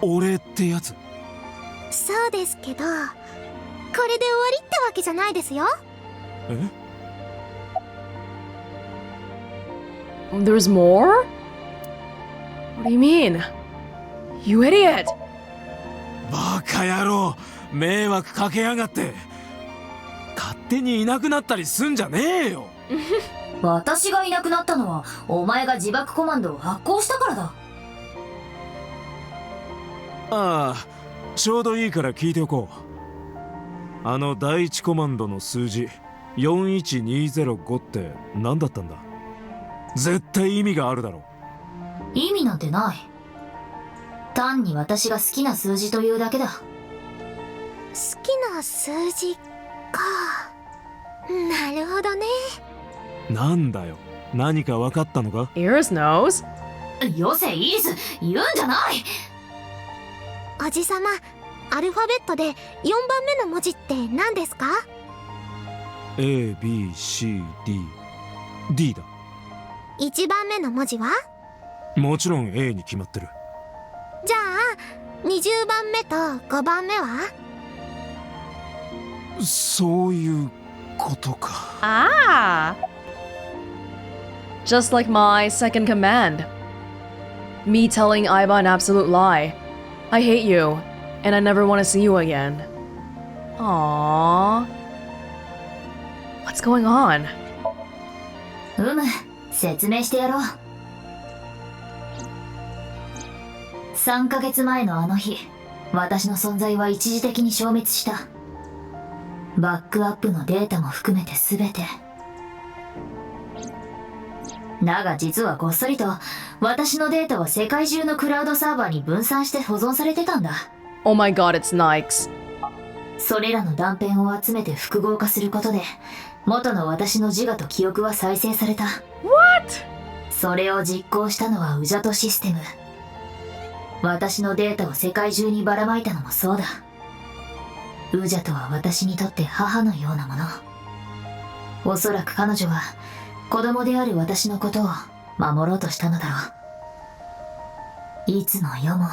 俺ってやつ？そうですけど、これで終わりってわけじゃないですよ。There's more? What do you mean? You idiot! バカ野郎、迷惑かけやがって。勝手にいなくなったりすんじゃねえよ。私がいなくなったのはお前が自爆コマンドを発行したからだ。ああ、ちょうどいいから聞いておこう。あの第一コマンドの数字41205って何だったんだ？絶対意味があるだろ。意味なんてない。単に私が好きな数字というだけだ。好きな数字か。なるほどね。なんだよ、何か分かったのか？ Ears knows? よせイリス、言うんじゃない。おじさま、アルファベットで4番目の文字って何ですか？ A, B, C, D, D だ。1番目の文字は？もちろん A に決まってる。じゃあ20番目と5番目は？そういうことか。Ah! Just like my second command. Me telling Aiba an absolute lie. I hate you, and I never want to see you again. Aww. What's going on? 説明してやろう。3ヶ月前のあの日、私の存在は一時的に消滅した。バックアップのデータも含めて全て。だが実はこっそりと私のデータは世界中のクラウドサーバーに分散して保存されてたんだ。 Oh my god, it's Nikes. それらの断片を集めて複合化することで元の私の自我と記憶は再生された。 What? それを実行したのはウジャトシステム。私のデータを世界中にばらまいたのもそうだ。ウジャトは私にとって母のようなもの。おそらく彼女は子供である私のことを守ろうとしたのだろう。いつの世も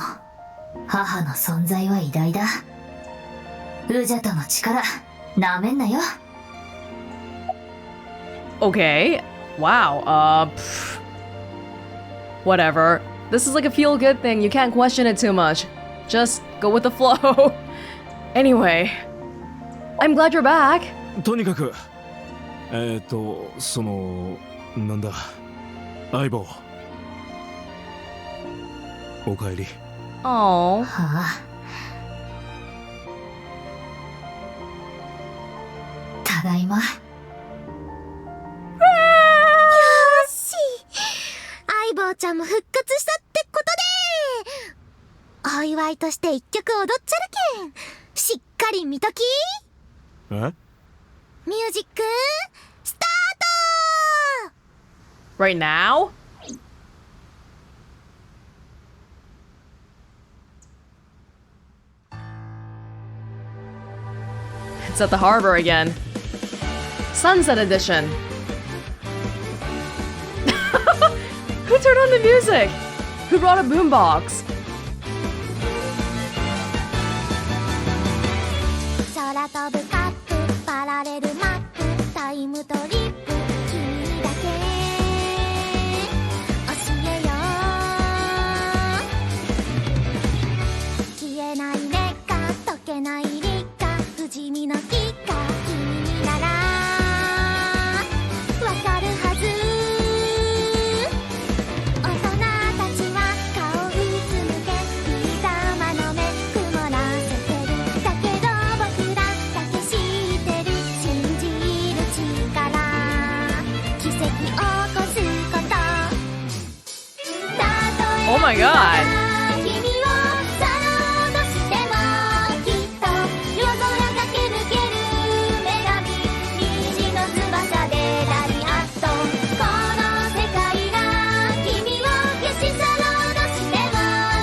母の存在は偉大だ。ウジャトの力なめんなよ。 Okay. Wow. Whatever. This is like a feel-good thing. You can't question it too much. Just go with the flow. Anyway, I'm glad you're back. とにかくなんだ、相棒、おかえり。Oh. はあ、ただいま。よし、相棒ちゃんも復活したってことで、お祝いとして一曲踊っちゃるけん、しっかり見とき。え？ミュージックスタート。 Right now? It's at the harbor again. Sunset edition. turn on the music? Who brought a boombox? 空飛ぶカップパラレルマップタイムトリップ君だけ教えよう消えない劣化溶けない立花不死身の木か君にならわかるはず大人たちは顔うつむけビー玉の目曇らせてるだけど僕らだけ知ってる信じる力奇跡を起こすこと Oh my god. 君を去ろうとしてもきっと夜空駆け抜ける女神虹の翼でラリアットこの世界が君を消し去ろうとしても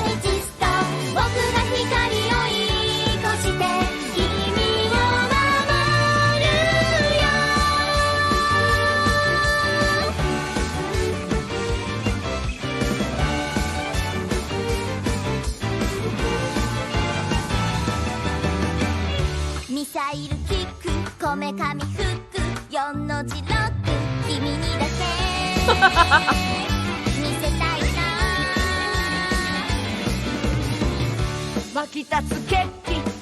日スト僕が光を追い越して君を守るよミサイルキックこめかみフック4の字ロック君にだけ見せたいな湧き立つ決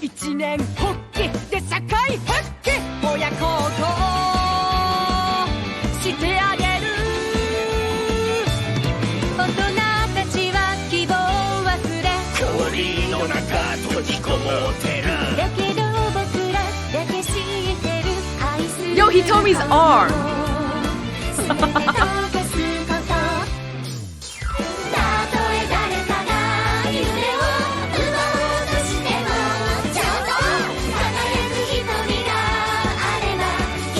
起一年発起で社会復帰親孝行してあげる大人たちは希望を忘れ氷の中閉じこもってるだけど僕らだけ知ってる愛する Yo, he told me his arm. 全て溶かすことたとえ誰かが夢を奪おうとしてもちゃんと輝く瞳があれば君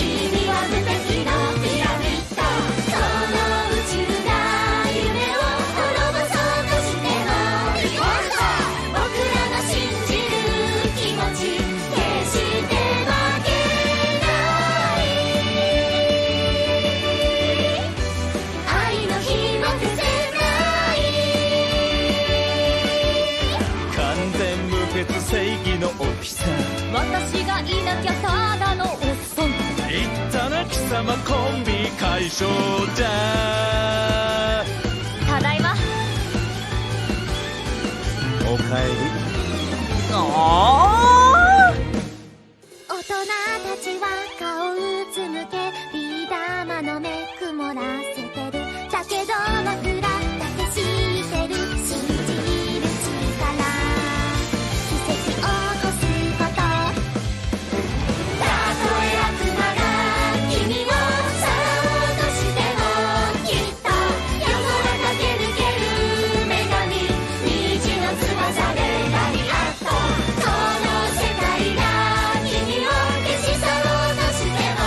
は無敵のピラミッドこの宇宙が夢を滅ぼそうとしても僕らの信じる気持ち決して負けない愛の火も消せない完全無欠正義の大きさ私がいなきゃただのおっさん言ったな貴様コンビ解消じゃただいまおかえり Aww. 大人たちは顔うつむけビー玉の目曇らせてるだけど僕らだけ知ってる信じる力奇跡を起こすことたとえ悪魔が君を去ろうとしてもきっと夜空駆け抜ける女神虹の翼でラリアットこの世界が君を消し去ろうとしても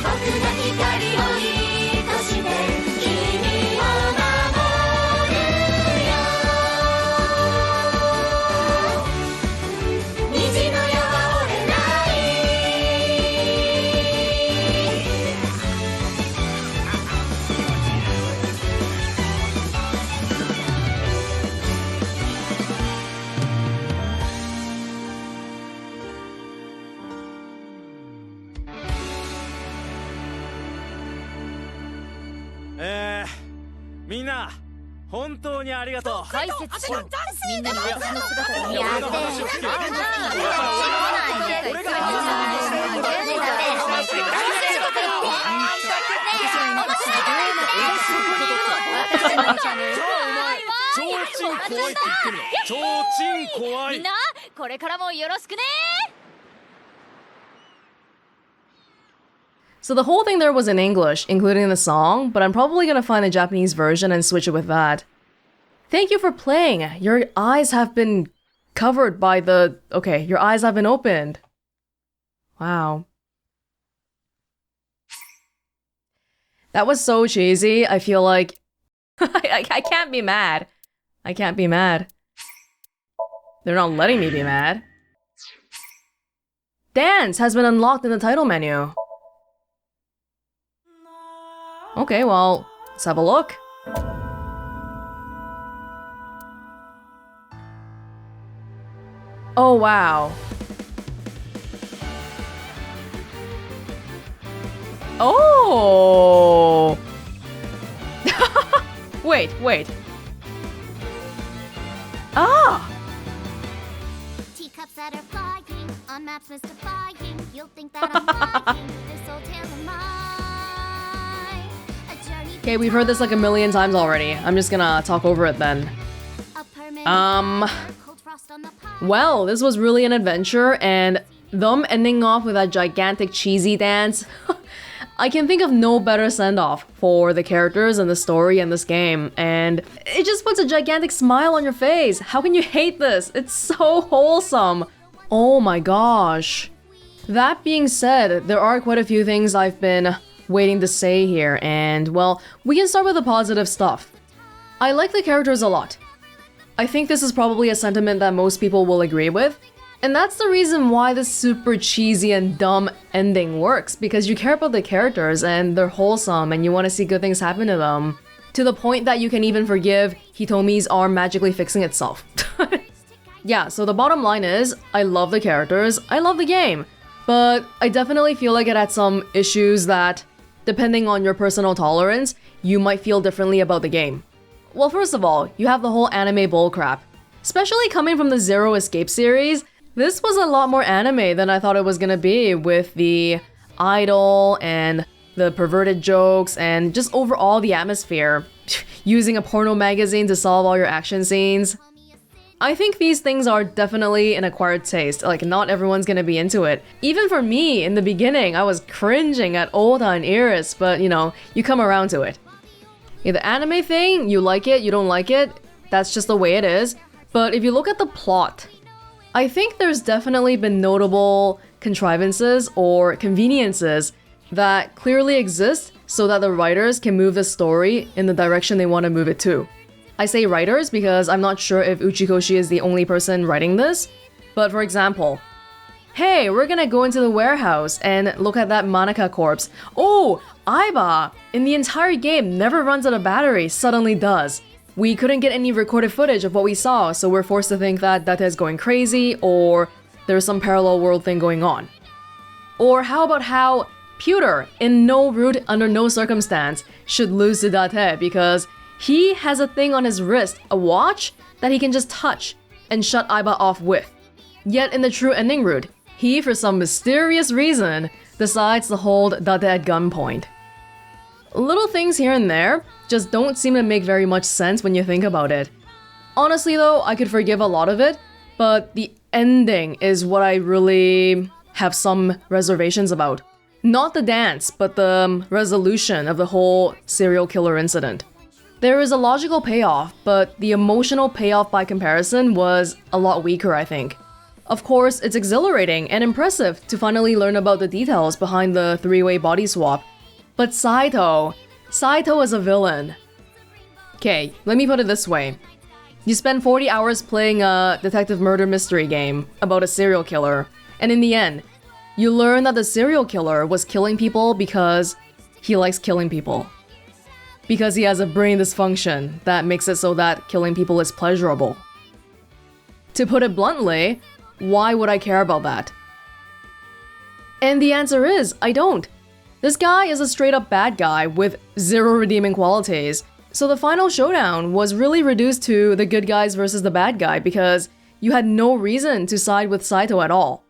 僕が光を追い越して君を守るよ虹の矢は折れないみんな本当にありがとう解説しろみんなに私の姿が見えて超チン怖いって言ってるよ超チン怖いみんなこれからもよろしくね So the whole thing there was in English, including the song, but I'm probably gonna find the Japanese version and switch it with that. Thank you for playing. Your eyes have been covered by the... Okay, your eyes have been opened. Wow. That was so cheesy. I feel like... I can't be mad. I can't be mad. They're not letting me be mad. Dance has been unlocked in the title menu. Okay, well, let's have a look. Oh, wow. Oh! Wait. Ah! Teacups that are flying on maps mystifying. You'll think that I'm lying. This old tale of mine. A journey. Okay, we've heard this like a million times already. I'm just gonna talk over it then. Well, this was really an adventure, and them ending off with that gigantic cheesy dance. I can think of no better send-off for the characters and the story in this game, and it just puts a gigantic smile on your face. How can you hate this? It's so wholesome. Oh my gosh. That being said, there are quite a few things I've been waiting to say here, and well, we can start with the positive stuff. I like the characters a lot. I think this is probably a sentiment that most people will agree with. And that's the reason why this super cheesy and dumb ending works, because you care about the characters and they're wholesome and you want to see good things happen to them. To the point that you can even forgive Hitomi's arm magically fixing itself. Yeah, so the bottom line is, I love the characters, I love the game, but I definitely feel like it had some issues that, depending on your personal tolerance, you might feel differently about the game. Well, first of all, you have the whole anime bullcrap. Especially coming from the Zero Escape series, this was a lot more anime than I thought it was gonna be, with the idol and the perverted jokes and just overall the atmosphere. Using a porno magazine to solve all your action scenes. I think these things are definitely an acquired taste, like not everyone's gonna be into it. Even for me, in the beginning, I was cringing at Ota and Iris, but you know, you come around to it. Yeah, the anime thing, you like it, you don't like it, that's just the way it is. But if you look at the plot, I think there's definitely been notable contrivances or conveniences that clearly exist so that the writers can move the story in the direction they want to move it to. I say writers because I'm not sure if Uchikoshi is the only person writing this, but for example, hey, we're gonna go into the warehouse and look at that Manaka corpse. Oh, Aiba, in the entire game, never runs out of battery, suddenly does. We couldn't get any recorded footage of what we saw, so we're forced to think that Date is going crazy, or there's some parallel world thing going on. Or how about how Pewter, in no route, under no circumstance, should lose to Date because he has a thing on his wrist, a watch, that he can just touch and shut Aiba off with. Yet in the true ending route, he, for some mysterious reason, decides to hold Date at gunpoint. Little things here and there just don't seem to make very much sense when you think about it. Honestly though, I could forgive a lot of it, but the ending is what I really have some reservations about. Not the dance, but the resolution of the whole serial killer incident. There is a logical payoff, but the emotional payoff by comparison was a lot weaker, I think. Of course, it's exhilarating and impressive to finally learn about the details behind the three-way body swap. But Saito is a villain. Okay, let me put it this way. You spend 40 hours playing a detective murder mystery game about a serial killer, and in the end, you learn that the serial killer was killing people because he likes killing people. Because he has a brain dysfunction that makes it so that killing people is pleasurable. To put it bluntly, why would I care about that? And the answer is, I don't. This guy is a straight up bad guy with zero redeeming qualities. So the final showdown was really reduced to the good guys versus the bad guy because you had no reason to side with Saito at all.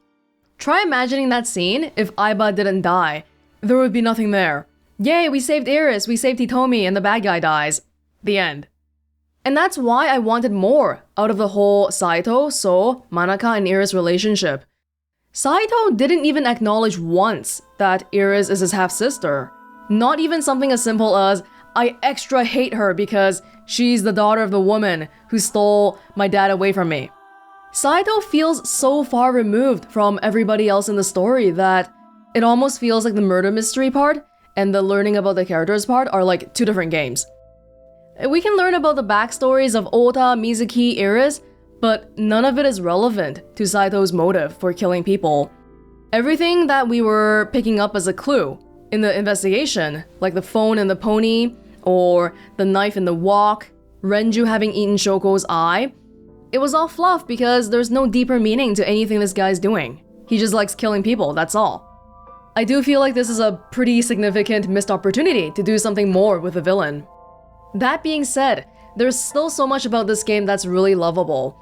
Try imagining that scene if Aiba didn't die. There would be nothing there. Yay, we saved Iris, we saved Hitomi, and the bad guy dies. The end. And that's why I wanted more out of the whole Saito, So, Manaka, and Iris relationship. Saito didn't even acknowledge once that Iris is his half-sister. Not even something as simple as, I extra hate her because she's the daughter of the woman who stole my dad away from me. Saito feels so far removed from everybody else in the story that it almost feels like the murder mystery part and the learning about the characters part are like two different games. We can learn about the backstories of Ota, Mizuki, Iris, but none of it is relevant to Saito's motive for killing people. Everything that we were picking up as a clue in the investigation, like the phone and the pony, or the knife in the wok, Renju having eaten Shoko's eye. It was all fluff because there's no deeper meaning to anything this guy's doing. He just likes killing people, that's all. I do feel like this is a pretty significant missed opportunity to do something more with the villain. That being said, there's still so much about this game that's really lovable.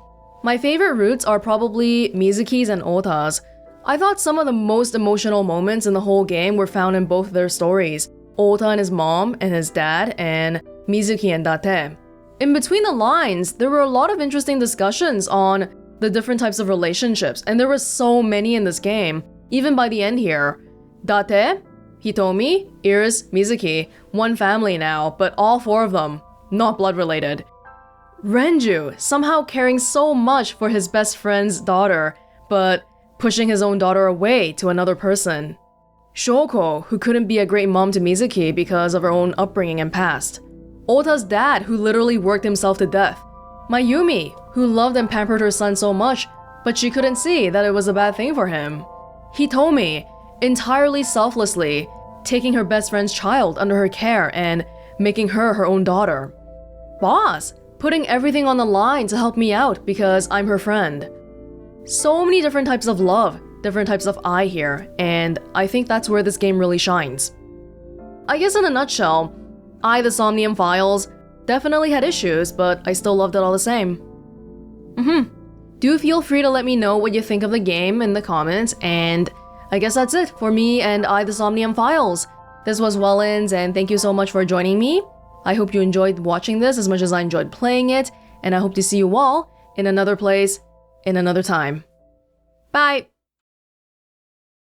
My favorite routes are probably Mizuki's and Ota's. I thought some of the most emotional moments in the whole game were found in both their stories, Ota and his mom and his dad, and Mizuki and Date. In between the lines, there were a lot of interesting discussions on the different types of relationships, and there were so many in this game, even by the end here. Date, Hitomi, Iris, Mizuki, one family now, but all four of them, not blood related. Renju, somehow caring so much for his best friend's daughter, but pushing his own daughter away to another person. Shoko, who couldn't be a great mom to Mizuki because of her own upbringing and past. Ota's dad, who literally worked himself to death. Mayumi, who loved and pampered her son so much, but she couldn't see that it was a bad thing for him. Hitomi, entirely selflessly, taking her best friend's child under her care and making her her own daughter. Boss, putting everything on the line to help me out because I'm her friend. So many different types of love, different types of I here, and I think that's where this game really shines. I guess in a nutshell, the Somnium Files, definitely had issues, but I still loved it all the same. Do feel free to let me know what you think of the game in the comments, and I guess that's it for me and the Somnium Files. This was Welonz, and thank you so much for joining me. I hope you enjoyed watching this as much as I enjoyed playing it, and I hope to see you all in another place, in another time. Bye!